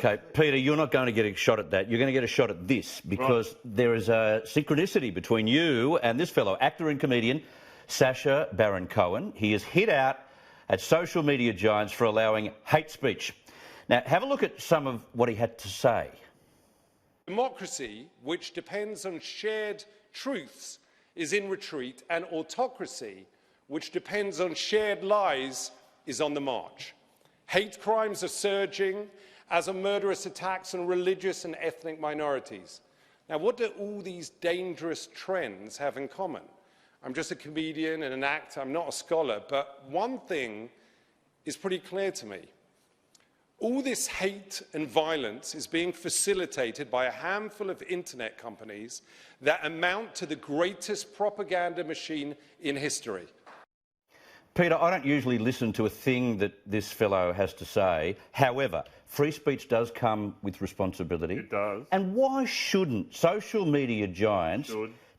Okay, Peter, you're not going to get a shot at that. You're going to get a shot at this because there is a synchronicity between you and this fellow, actor and comedian, Sacha Baron Cohen. He is hit out at social media giants for allowing hate speech. Now, have a look at some of what he had to say. Democracy, which depends on shared truths, is in retreat, and autocracy, which depends on shared lies, is on the march. Hate crimes are surging, as are murderous attacks on religious and ethnic minorities. Now, what do all these dangerous trends have in common? I'm just a comedian and an actor, I'm not a scholar, but one thing is pretty clear to me. All this hate and violence is being facilitated by a handful of internet companies that amount to the greatest propaganda machine in history. Peter, I don't usually listen to a thing that this fellow has to say. However, free speech does come with responsibility. It does. And why shouldn't social media giants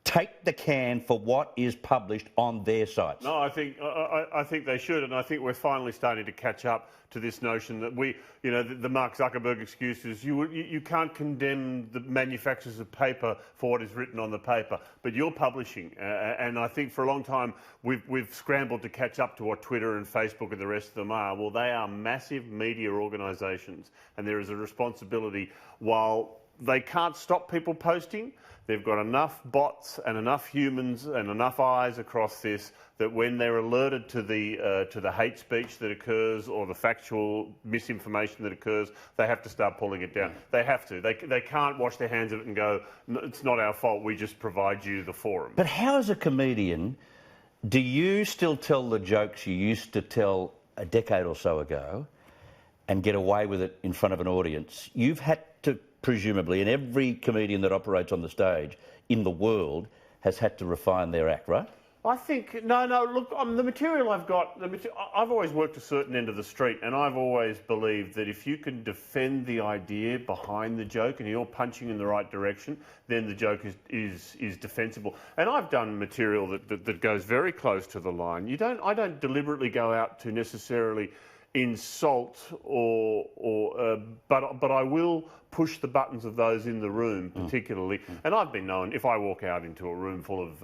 take the can for what is published on their sites? No, I think they should, and I think we're finally starting to catch up to this notion that the Mark Zuckerberg excuse is you can't condemn the manufacturers of paper for what is written on the paper, but you're publishing, and I think for a long time we've scrambled to catch up to what Twitter and Facebook and the rest of them are. Well, they are massive media organisations, and there is a responsibility. While they can't stop people posting, they've got enough bots and enough humans and enough eyes across this that when they're alerted to the hate speech that occurs or the factual misinformation that occurs, they have to start pulling it down. They have to. They can't wash their hands of it and go, it's not our fault, we just provide you the forum. But how, as a comedian, do you still tell the jokes you used to tell a decade or so ago and get away with it in front of an audience? You've had to, presumably, and every comedian that operates on the stage in the world has had to refine their act, right? I think, no, look, the material I've got, I've always worked a certain end of the street, and I've always believed that if you can defend the idea behind the joke and you're punching in the right direction, then the joke is defensible. And I've done material that goes very close to the line. I don't deliberately go out to necessarily insult but I will push the buttons of those in the room particularly. And I've been known, if I walk out into a room full of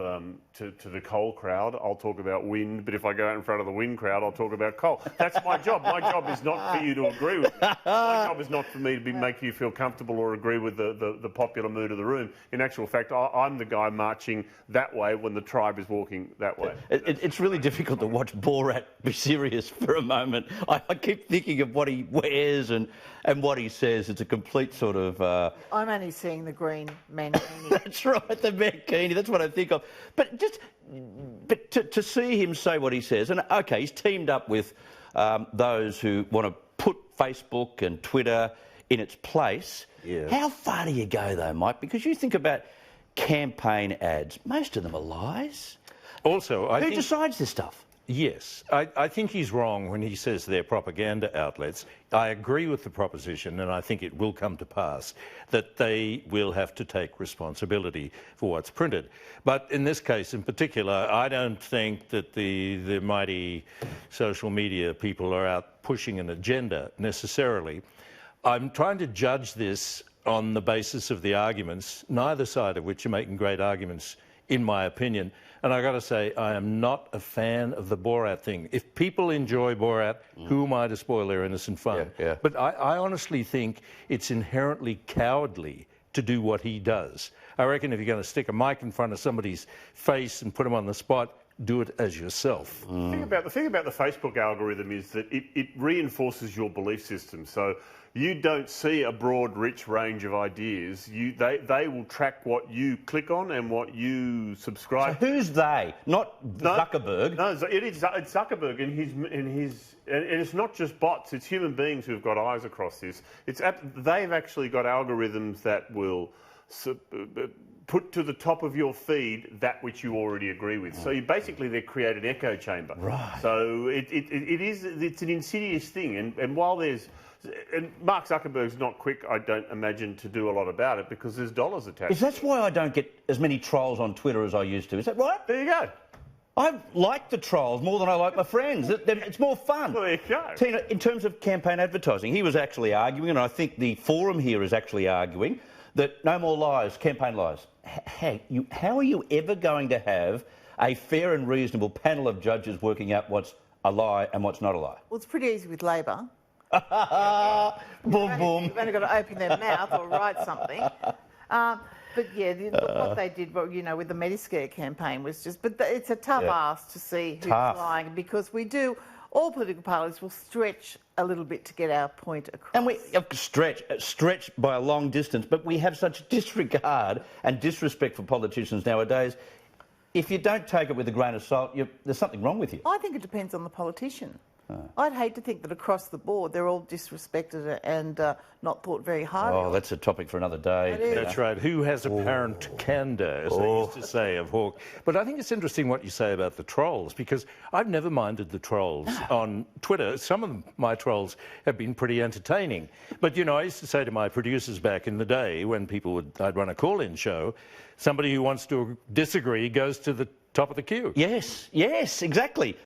to the coal crowd, I'll talk about wind, but if I go out in front of the wind crowd, I'll talk about coal. That's my job. My job is not for you to agree with me. My job is not for me to make you feel comfortable or agree with the popular mood of the room. In actual fact, I'm the guy marching that way when the tribe is walking that way. It's really difficult to watch Borat be serious for a moment. I keep thinking of what he wears and what he says. It's a complete sort of... I'm only seeing the green mankini. That's right, the mankini. That's what I think of. But to see him say what he says, and OK, he's teamed up with those who want to put Facebook and Twitter in its place. Yeah. How far do you go, though, Mike? Because you think about campaign ads. Most of them are lies. Also, Who decides this stuff? Yes, I think he's wrong when he says they're propaganda outlets. I agree with the proposition, and I think it will come to pass, that they will have to take responsibility for what's printed. But in this case in particular, I don't think that the mighty social media people are out pushing an agenda necessarily. I'm trying to judge this on the basis of the arguments, neither side of which are making great arguments, in my opinion. And I got to say, I am not a fan of the Borat thing. If people enjoy Borat, who am I to spoil their innocent fun? Yeah. But I honestly think it's inherently cowardly to do what he does. I reckon if you're going to stick a mic in front of somebody's face and put them on the spot, do it as yourself. The thing about the Facebook algorithm is that it reinforces your belief system. So you don't see a broad, rich range of ideas. They will track what you click on and what you subscribe. So who's they? Not Zuckerberg. No, it's Zuckerberg and it's not just bots. It's human beings who've got eyes across this. They've actually got algorithms that will put to the top of your feed that which you already agree with. So they create an echo chamber. Right. So it's an insidious thing. And while there's... And Mark Zuckerberg's not quick, I don't imagine, to do a lot about it because there's dollars attached. That's why I don't get as many trolls on Twitter as I used to. Is that right? There you go. I like the trolls more than I like my friends. It's more fun. Well, there you go. Tina, in terms of campaign advertising, he was actually arguing, and I think the forum here is actually arguing, that no more lies, campaign lies. How are you ever going to have a fair and reasonable panel of judges working out what's a lie and what's not a lie? Well, it's pretty easy with Labor. Boom, boom. You've only got to open their mouth or write something. But yeah, what they did, you know, with the Metascare campaign was just... But it's a tough ask to see who's lying, because all political parties will stretch a little bit to get our point across. And we stretch by a long distance, but we have such disregard and disrespect for politicians nowadays. If you don't take it with a grain of salt, there's something wrong with you. I think it depends on the politician. I'd hate to think that across the board they're all disrespected and not thought very hard of. Oh, that's a topic for another day. That's right. Who has apparent candour, as they used to say of Hawke. But I think it's interesting what you say about the trolls, because I've never minded the trolls on Twitter. Some of my trolls have been pretty entertaining. But, you know, I used to say to my producers back in the day when I'd run a call-in show, somebody who wants to disagree goes to the top of the queue. Yes, exactly.